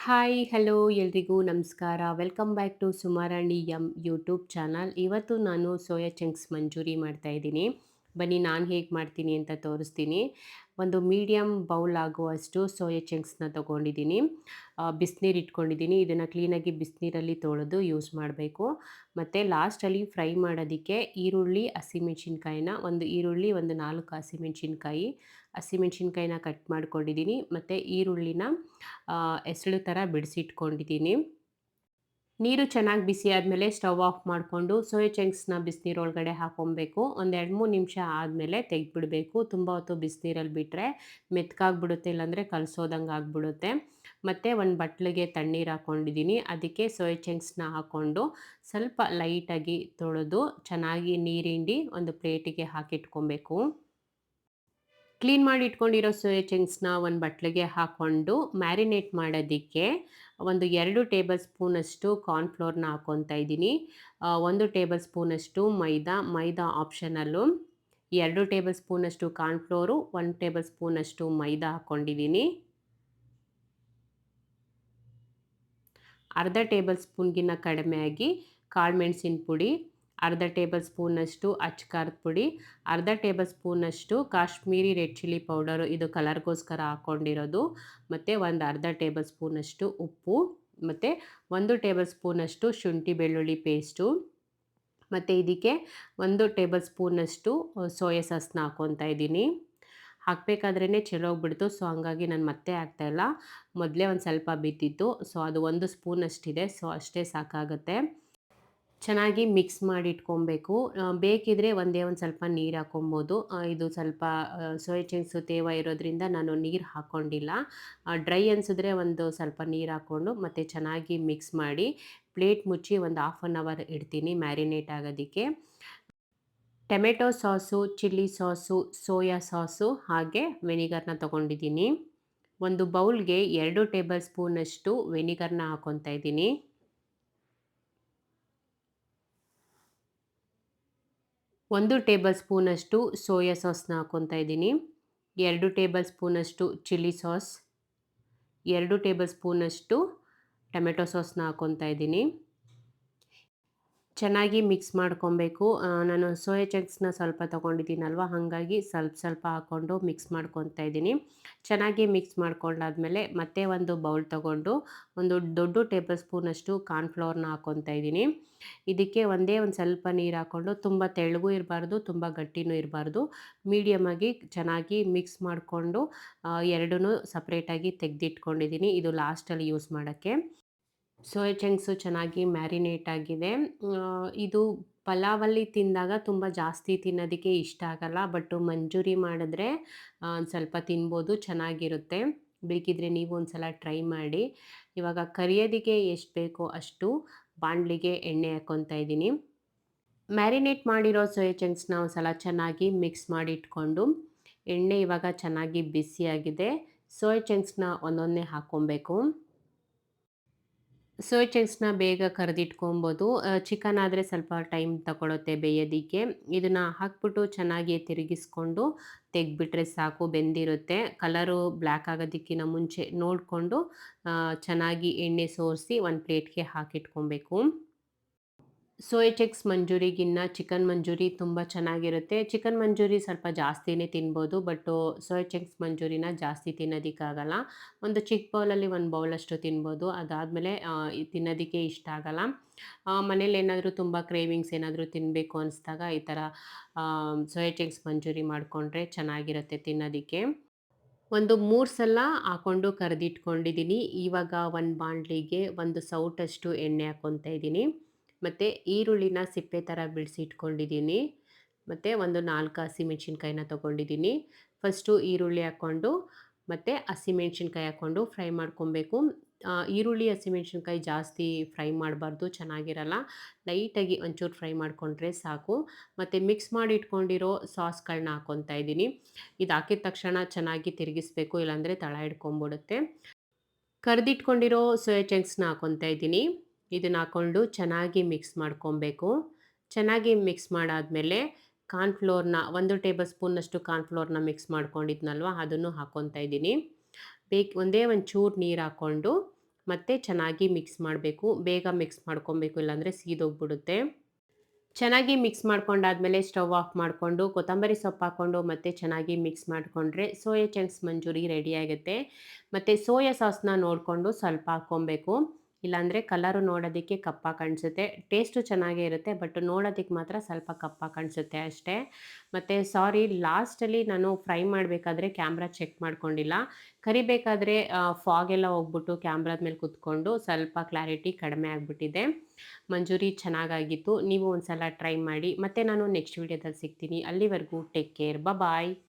Hi hello ಎಲ್ರಿಗೂ ನಮಸ್ಕಾರ. Welcome back to Sumarani YouTube channel. ಇವತ್ತು ನಾನು ಸೋಯಾ ಚಂಕ್ಸ್ ಮಂಚೂರಿ ಮಾಡ್ತಾಯಿದ್ದೀನಿ. ಬನ್ನಿ ನಾನು ಹೇಗೆ ಮಾಡ್ತೀನಿ ಅಂತ ತೋರಿಸ್ತೀನಿ. ಒಂದು ಮೀಡಿಯಮ್ ಬೌಲ್ ಆಗುವಷ್ಟು ಸೋಯಾ ಚಂಕ್ಸ್ನ ತೊಗೊಂಡಿದ್ದೀನಿ. ಬಿಸಿನೀರು ಇಟ್ಕೊಂಡಿದ್ದೀನಿ. ಇದನ್ನು ಕ್ಲೀನಾಗಿ ಬಿಸಿನೀರಲ್ಲಿ ತೊಳೆದು ಯೂಸ್ ಮಾಡಬೇಕು. ಮತ್ತು ಲಾಸ್ಟಲ್ಲಿ ಫ್ರೈ ಮಾಡೋದಕ್ಕೆ ಈರುಳ್ಳಿ, ಹಸಿಮೆಣ್ಸಿನ್ಕಾಯಿನ ಒಂದು ಈರುಳ್ಳಿ, ಒಂದು 4 ಹಸಿಮೆಣ್ಸಿನ್ಕಾಯಿ, ಹಸಿಮೆಣ್ಸಿನ್ಕಾಯಿನ ಕಟ್ ಮಾಡ್ಕೊಂಡಿದ್ದೀನಿ. ಮತ್ತು ಈರುಳ್ಳಿನ ಎಸಳು ಥರ ಬಿಡಿಸಿಟ್ಕೊಂಡಿದ್ದೀನಿ. ನೀರು ಚೆನ್ನಾಗಿ ಬಿಸಿ ಆದಮೇಲೆ ಸ್ಟವ್ ಆಫ್ ಮಾಡಿಕೊಂಡು ಸೋಯಾ ಚಂಕ್ಸ್ನ ಬಿಸಿನೀರೊಳಗಡೆ ಹಾಕ್ಕೊಬೇಕು. ಒಂದು 2-3 ನಿಮಿಷ ಆದಮೇಲೆ ತೆಗೆದ್ಬಿಡಬೇಕು. ತುಂಬ ಹೊತ್ತು ಬಿಸಿನೀರಲ್ಲಿ ಬಿಟ್ಟರೆ ಮೆತ್ಕಾಗ್ಬಿಡುತ್ತೆ, ಇಲ್ಲಾಂದರೆ ಕಲಸೋದಂಗೆ ಆಗಿಬಿಡುತ್ತೆ. ಮತ್ತು ಒಂದು ಬಟ್ಲಿಗೆ ತಣ್ಣೀರು ಹಾಕ್ಕೊಂಡಿದ್ದೀನಿ. ಅದಕ್ಕೆ ಸೋಯಾ ಚಂಕ್ಸ್ನ ಹಾಕ್ಕೊಂಡು ಸ್ವಲ್ಪ ಲೈಟಾಗಿ ತೊಳೆದು ಚೆನ್ನಾಗಿ ನೀರಿಂಡಿ ಒಂದು ಪ್ಲೇಟಿಗೆ ಹಾಕಿಟ್ಕೊಬೇಕು. ಕ್ಲೀನ್ ಮಾಡಿ ಇಟ್ಕೊಂಡಿರೋ ಸೋಯಾ ಚಂಕ್ಸ್ನ ಒಂದು ಬಟ್ಲಿಗೆ ಹಾಕ್ಕೊಂಡು ಮ್ಯಾರಿನೇಟ್ ಮಾಡೋದಕ್ಕೆ ಒಂದು 2 ಟೇಬಲ್ ಸ್ಪೂನಷ್ಟು ಕಾರ್ನ್‌ಫ್ಲೋರ್‌ನ ಹಾಕ್ಕೊತಾ ಇದ್ದೀನಿ. 1 ಟೇಬಲ್ ಸ್ಪೂನಷ್ಟು ಮೈದಾ ಆಪ್ಷನಲ್ಲು. 2 ಟೇಬಲ್ ಸ್ಪೂನಷ್ಟು ಕಾರ್ನ್‌ಫ್ಲೋರು, 1 ಟೇಬಲ್ ಸ್ಪೂನಷ್ಟು ಮೈದಾ ಹಾಕ್ಕೊಂಡಿದ್ದೀನಿ. ಅರ್ಧ ಟೇಬಲ್ ಸ್ಪೂನ್ಗಿನ್ನ ಕಡಿಮೆಯಾಗಿ ಕಾಳುಮೆಣಸಿನ ಪುಡಿ, ಅರ್ಧ ಟೇಬಲ್ ಸ್ಪೂನಷ್ಟು ಅಚ್ಚ ಖಾರದ ಪುಡಿ, ಅರ್ಧ ಟೇಬಲ್ ಸ್ಪೂನಷ್ಟು ಕಾಶ್ಮೀರಿ ರೆಡ್ ಚಿಲ್ಲಿ ಪೌಡರು, ಇದು ಕಲರ್ಗೋಸ್ಕರ ಹಾಕ್ಕೊಂಡಿರೋದು, ಮತ್ತು ಒಂದು ಅರ್ಧ ಟೇಬಲ್ ಸ್ಪೂನಷ್ಟು ಉಪ್ಪು, ಮತ್ತು 1 ಟೇಬಲ್ ಸ್ಪೂನಷ್ಟು ಶುಂಠಿ ಬೆಳ್ಳುಳ್ಳಿ ಪೇಸ್ಟು, ಮತ್ತು ಇದಕ್ಕೆ 1 ಟೇಬಲ್ ಸ್ಪೂನಷ್ಟು ಸೋಯಾ ಸಾಸ್ನ ಹಾಕ್ಕೊತಾ ಇದ್ದೀನಿ. ಹಾಕಬೇಕಾದ್ರೇ ಚೆಲ್ಲೋಗ್ಬಿಡ್ತು. ಸೊ ಹಂಗಾಗಿ ನಾನು ಮತ್ತೆ ಹಾಕ್ತಾಯಿಲ್ಲ. ಮೊದಲೇ ಒಂದು ಸ್ವಲ್ಪ ಬಿದ್ದಿತ್ತು. ಸೊ ಅದು 1 ಸ್ಪೂನಷ್ಟಿದೆ. ಸೊ ಅಷ್ಟೇ ಸಾಕಾಗುತ್ತೆ. ಚೆನ್ನಾಗಿ ಮಿಕ್ಸ್ ಮಾಡಿ ಇಟ್ಕೊಬೇಕು. ಬೇಕಿದ್ರೆ ಒಂದೇ ಒಂದು ಸ್ವಲ್ಪ ನೀರು ಹಾಕ್ಕೊಬೋದು. ಇದು ಸ್ವಲ್ಪ ಸೋಯಾ ಚಂಕ್ಸು ತೇವ ಇರೋದ್ರಿಂದ ನಾನು ನೀರು ಹಾಕ್ಕೊಂಡಿಲ್ಲ. ಡ್ರೈ ಅನಿಸಿದ್ರೆ ಒಂದು ಸ್ವಲ್ಪ ನೀರು ಹಾಕ್ಕೊಂಡು ಮತ್ತೆ ಚೆನ್ನಾಗಿ ಮಿಕ್ಸ್ ಮಾಡಿ ಪ್ಲೇಟ್ ಮುಚ್ಚಿ ಒಂದು ಹಾಫ್ ಆನ್ ಅವರ್ ಇಡ್ತೀನಿ ಮ್ಯಾರಿನೇಟ್ ಆಗೋದಕ್ಕೆ. Tomato sauce, chilli sauce, soya sauce ಹಾಗೆ ವೆನಿಗರ್ನ ತೊಗೊಂಡಿದ್ದೀನಿ. ಒಂದು ಬೌಲ್ಗೆ 2 ಟೇಬಲ್ ಸ್ಪೂನಷ್ಟು ವೆನಿಗರ್ನ ಹಾಕ್ಕೊತಾ ಇದ್ದೀನಿ. 1 ಟೇಬಲ್ ಸ್ಪೂನಷ್ಟು ಸೋಯಾ ಸಾಸ್ನ ಹಾಕ್ಕೊತಾ ಇದ್ದೀನಿ. 2 ಟೇಬಲ್ ಸ್ಪೂನಷ್ಟು ಚಿಲ್ಲಿ ಸಾಸ್, 2 ಟೇಬಲ್ ಸ್ಪೂನಷ್ಟು ಟೊಮೆಟೊ ಸಾಸ್ನ ಹಾಕ್ಕೊತಾ ಇದ್ದೀನಿ. ಚೆನ್ನಾಗಿ ಮಿಕ್ಸ್ ಮಾಡ್ಕೊಬೇಕು. ನಾನು ಸೋಯಾ ಚಂಕ್ಸ್ನ ಸ್ವಲ್ಪ ತೊಗೊಂಡಿದ್ದೀನಲ್ವ, ಹಾಗಾಗಿ ಸ್ವಲ್ಪ ಹಾಕ್ಕೊಂಡು ಮಿಕ್ಸ್ ಮಾಡ್ಕೊತಾ ಇದ್ದೀನಿ. ಚೆನ್ನಾಗಿ ಮಿಕ್ಸ್ ಮಾಡ್ಕೊಂಡಾದ್ಮೇಲೆ ಮತ್ತೆ ಒಂದು ಬೌಲ್ ತೊಗೊಂಡು ಒಂದು ದೊಡ್ಡ ಟೇಬಲ್ ಸ್ಪೂನಷ್ಟು ಕಾರ್ನ್‌ಫ್ಲೋರ್‌ನ ಹಾಕ್ಕೊತಾ ಇದ್ದೀನಿ. ಇದಕ್ಕೆ ಒಂದೇ ಒಂದು ಸ್ವಲ್ಪ ನೀರು ಹಾಕ್ಕೊಂಡು ತುಂಬ ತೆಳ್ಳಗೂ ಇರಬಾರ್ದು, ತುಂಬ ಗಟ್ಟಿನೂ ಇರಬಾರ್ದು, ಮೀಡಿಯಮಾಗಿ ಚೆನ್ನಾಗಿ ಮಿಕ್ಸ್ ಮಾಡಿಕೊಂಡು ಎರಡನ್ನೂ ಸಪ್ರೇಟಾಗಿ ತೆಗೆದಿಟ್ಕೊಂಡಿದ್ದೀನಿ. ಇದು ಲಾಸ್ಟಲ್ಲಿ ಯೂಸ್ ಮಾಡೋಕ್ಕೆ. ಸೋಯಾ ಚಂಕ್ಸು ಚೆನ್ನಾಗಿ ಮ್ಯಾರಿನೇಟ್ ಆಗಿದೆ. ಇದು ಪಲಾವಲ್ಲಿ ತಿಂದಾಗ ತುಂಬ ಜಾಸ್ತಿ ತಿನ್ನೋದಕ್ಕೆ ಇಷ್ಟ ಆಗಲ್ಲ. ಬಟ್ ಮಂಚೂರಿ ಮಾಡಿದ್ರೆ ಒಂದು ಸ್ವಲ್ಪ ತಿನ್ಬೋದು, ಚೆನ್ನಾಗಿರುತ್ತೆ. ಬೇಕಿದ್ರೆ ನೀವು ಒಂದು ಸಲ ಟ್ರೈ ಮಾಡಿ. ಇವಾಗ ಕರಿಯೋದಕ್ಕೆ ಎಷ್ಟು ಬೇಕೋ ಅಷ್ಟು ಬಾಣಲಿಗೆ ಎಣ್ಣೆ ಹಾಕ್ಕೊತಾ ಇದ್ದೀನಿ. ಮ್ಯಾರಿನೇಟ್ ಮಾಡಿರೋ ಸೋಯಾ ಚಂಕ್ಸ್ನ ಒಂದು ಸಲ ಚೆನ್ನಾಗಿ ಮಿಕ್ಸ್ ಮಾಡಿ ಇಟ್ಕೊಂಡು, ಎಣ್ಣೆ ಇವಾಗ ಚೆನ್ನಾಗಿ ಬಿಸಿಯಾಗಿದೆ. ಸೋಯಾ ಚಂಕ್ಸ್ನ ಒಂದೊಂದೇ ಹಾಕ್ಕೊಬೇಕು. ಸೋಯಾ ಚಂಕ್ಸ್ನ ಬೇಗ ಕರೆದಿಟ್ಕೊಬೋದು. ಚಿಕನ್ ಆದರೆ ಸ್ವಲ್ಪ ಟೈಮ್ ತಗೊಳುತ್ತೆ ಬೇಯೋದಕ್ಕೆ. ಇದನ್ನು ಹಾಕ್ಬಿಟ್ಟು ಚೆನ್ನಾಗಿ ತಿರುಗಿಸ್ಕೊಂಡು ತೆಗೆದ್ಬಿಟ್ರೆ ಸಾಕು, ಬೆಂದಿರುತ್ತೆ. ಕಲರು ಬ್ಲ್ಯಾಕ್ ಆಗೋದಕ್ಕಿಂತ ಮುಂಚೆ ನೋಡಿಕೊಂಡು ಚೆನ್ನಾಗಿ ಎಣ್ಣೆ ಸೋರಿಸಿ ಒಂದು ಪ್ಲೇಟ್ಗೆ ಹಾಕಿಟ್ಕೊಬೇಕು. ಸೋಯಾ ಚಂಕ್ಸ್ ಮಂಚೂರಿಗಿನ್ನ ಚಿಕನ್ ಮಂಚೂರಿ ತುಂಬ ಚೆನ್ನಾಗಿರುತ್ತೆ. ಚಿಕನ್ ಮಂಚೂರಿ ಸ್ವಲ್ಪ ಜಾಸ್ತಿನೇ ತಿನ್ಬೋದು, ಬಟ್ಟು ಸೋಯಾ ಚಂಕ್ಸ್ ಮಂಚೂರಿನ ಜಾಸ್ತಿ ತಿನ್ನೋದಕ್ಕಾಗಲ್ಲ. ಒಂದು ಚಿಕ್ಕ ಬೌಲಲ್ಲಿ 1 ಬೌಲಷ್ಟು ತಿನ್ಬೋದು. ಅದಾದಮೇಲೆ ತಿನ್ನೋದಕ್ಕೆ ಇಷ್ಟ ಆಗಲ್ಲ. ಮನೇಲಿ ಏನಾದರೂ ತುಂಬ ಕ್ರೇವಿಂಗ್ಸ್ ಏನಾದರೂ ತಿನ್ನಬೇಕು ಅನಿಸ್ದಾಗ ಈ ಥರ ಸೋಯಾ ಚಂಕ್ಸ್ ಮಂಚೂರಿ ಮಾಡಿಕೊಂಡ್ರೆ ಚೆನ್ನಾಗಿರುತ್ತೆ ತಿನ್ನೋದಕ್ಕೆ. ಒಂದು 3 ಸಲ ಹಾಕ್ಕೊಂಡು ಕರೆದಿಟ್ಕೊಂಡಿದ್ದೀನಿ. ಇವಾಗ ಒಂದು ಬಾಣಲಿಗೆ ಒಂದು ಸೌಟಷ್ಟು ಎಣ್ಣೆ ಹಾಕ್ಕೊತಾ ಇದ್ದೀನಿ. ಮತ್ತು ಈರುಳ್ಳಿನ ಸಿಪ್ಪೆ ಥರ ಬಿಡಿಸಿ ಇಟ್ಕೊಂಡಿದ್ದೀನಿ. ಮತ್ತು ಒಂದು 4 ಹಸಿಮೆಣ್ಸಿನ್ಕಾಯಿನ ತೊಗೊಂಡಿದ್ದೀನಿ. ಫಸ್ಟು ಈರುಳ್ಳಿ ಹಾಕ್ಕೊಂಡು ಮತ್ತು ಹಸಿಮೆಣ್ಸಿನ್ಕಾಯಿ ಹಾಕ್ಕೊಂಡು ಫ್ರೈ ಮಾಡ್ಕೊಬೇಕು. ಈರುಳ್ಳಿ, ಹಸಿಮೆಣ್ಸಿನ್ಕಾಯಿ ಜಾಸ್ತಿ ಫ್ರೈ ಮಾಡಬಾರ್ದು, ಚೆನ್ನಾಗಿರಲ್ಲ. ಲೈಟಾಗಿ ಒಂಚೂರು ಫ್ರೈ ಮಾಡಿಕೊಂಡ್ರೆ ಸಾಕು. ಮತ್ತು ಮಿಕ್ಸ್ ಮಾಡಿ ಇಟ್ಕೊಂಡಿರೋ ಸಾಸ್ಗಳನ್ನ ಹಾಕ್ಕೊತಾ ಇದ್ದೀನಿ. ಇದು ಹಾಕಿದ ತಕ್ಷಣ ಚೆನ್ನಾಗಿ ತಿರುಗಿಸ್ಬೇಕು, ಇಲ್ಲಾಂದರೆ ತಳ ಹಿಡ್ಕೊಂಬಿಡುತ್ತೆ. ಕರೆದಿಟ್ಕೊಂಡಿರೋ ಸೋಯಾ ಚಂಕ್ಸ್ನ ಹಾಕ್ಕೊತಾ ಇದ್ದೀನಿ. ಇದನ್ನ ಹಾಕ್ಕೊಂಡು ಚೆನ್ನಾಗಿ ಮಿಕ್ಸ್ ಮಾಡ್ಕೊಬೇಕು. ಚೆನ್ನಾಗಿ ಮಿಕ್ಸ್ ಮಾಡಾದಮೇಲೆ ಕಾರ್ನ್‌ಫ್ಲೋರ್‌ನ 1 ಟೇಬಲ್ ಸ್ಪೂನಷ್ಟು ಕಾರ್ನ್‌ಫ್ಲೋರ್‌ನ ಮಿಕ್ಸ್ ಮಾಡ್ಕೊಂಡಿದ್ನಲ್ವ, ಅದನ್ನು ಹಾಕ್ಕೊತಾ ಇದ್ದೀನಿ. ಒಂದೇ ಒಂದು ಚೂರು ನೀರು ಹಾಕ್ಕೊಂಡು ಮತ್ತು ಚೆನ್ನಾಗಿ ಮಿಕ್ಸ್ ಮಾಡಬೇಕು. ಬೇಗ ಮಿಕ್ಸ್ ಮಾಡ್ಕೊಬೇಕು, ಇಲ್ಲಾಂದರೆ ಸೀದೋಗ್ಬಿಡುತ್ತೆ. ಚೆನ್ನಾಗಿ ಮಿಕ್ಸ್ ಮಾಡ್ಕೊಂಡಾದ್ಮೇಲೆ ಸ್ಟವ್ ಆಫ್ ಮಾಡಿಕೊಂಡು ಕೊತ್ತಂಬರಿ ಸೊಪ್ಪು ಹಾಕ್ಕೊಂಡು ಮತ್ತೆ ಚೆನ್ನಾಗಿ ಮಿಕ್ಸ್ ಮಾಡಿಕೊಂಡ್ರೆ ಸೋಯಾ ಚಂಕ್ಸ್ ಮಂಚೂರಿ ರೆಡಿ ಆಗುತ್ತೆ. ಮತ್ತು ಸೋಯಾ ಸಾಸ್ನ ನೋಡಿಕೊಂಡು ಸ್ವಲ್ಪ ಹಾಕ್ಕೊಬೇಕು. ಇಲ್ಲಾಂದರೆ ಕಲರು ನೋಡೋದಕ್ಕೆ ಕಪ್ಪಾಗಿ ಕಾಣಿಸುತ್ತೆ. ಟೇಸ್ಟು ಚೆನ್ನಾಗೇ ಇರುತ್ತೆ, ಬಟ್ ನೋಡೋದಕ್ಕೆ ಮಾತ್ರ ಸ್ವಲ್ಪ ಕಪ್ಪಾಗಿ ಕಾಣಿಸುತ್ತೆ ಅಷ್ಟೇ. ಮತ್ತು ಸಾರಿ, ಲಾಸ್ಟಲ್ಲಿ ನಾನು ಫ್ರೈ ಮಾಡಬೇಕಾದ್ರೆ ಕ್ಯಾಮ್ರಾ ಚೆಕ್ ಮಾಡ್ಕೊಂಡಿಲ್ಲ. ಕರಿಬೇಕಾದ್ರೆ ಫಾಗ್ ಎಲ್ಲ ಹೋಗ್ಬಿಟ್ಟು ಕ್ಯಾಮ್ರಾದ ಮೇಲೆ ಕುತ್ಕೊಂಡು ಸ್ವಲ್ಪ ಕ್ಲಾರಿಟಿ ಕಡಿಮೆ ಆಗಿಬಿಟ್ಟಿದೆ. ಮಂಚೂರಿ ಚೆನ್ನಾಗಾಗಿತ್ತು. ನೀವು ಒಂದ್ಸಲ ಟ್ರೈ ಮಾಡಿ. ಮತ್ತೆ ನಾನು ನೆಕ್ಸ್ಟ್ ವಿಡಿಯೋದಲ್ಲಿ ಸಿಗ್ತೀನಿ. ಅಲ್ಲಿವರೆಗೂ ಟೇಕ್ ಕೇರ್. ಬಾಯ್.